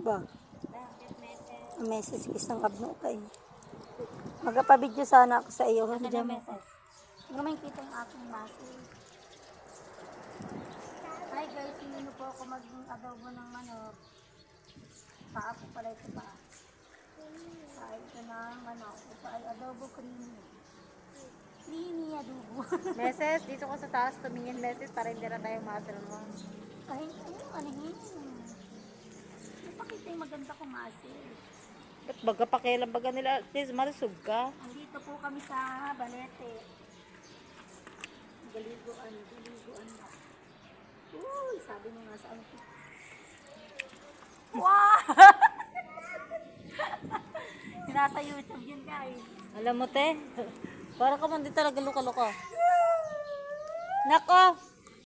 Ba? Meses isang abno kay. Magapabidyo sana ako sa iyo. Hindi mo ko. Hindi mo kita yung aking message. Hi guys, hindi po ako mag-adobo ng manok. Paa po pala ito pa. Paa ito ng manok. Ito ay adobo creamy. Creamy adobo. Meses, dito ko sa taas tumingin meses para hindi na tayo masalmon. Ay, ano yun? Ipakita yung maganda kong message. Ba't baga pakialam baga nila? At least malusog ka. Andito po kami sa Balete. Galiguan na. Uy, sabi mo nga sa ano. Wow! Nasa YouTube yun guys. Alam mo te, para ka man di talaga luka-luka. Nako!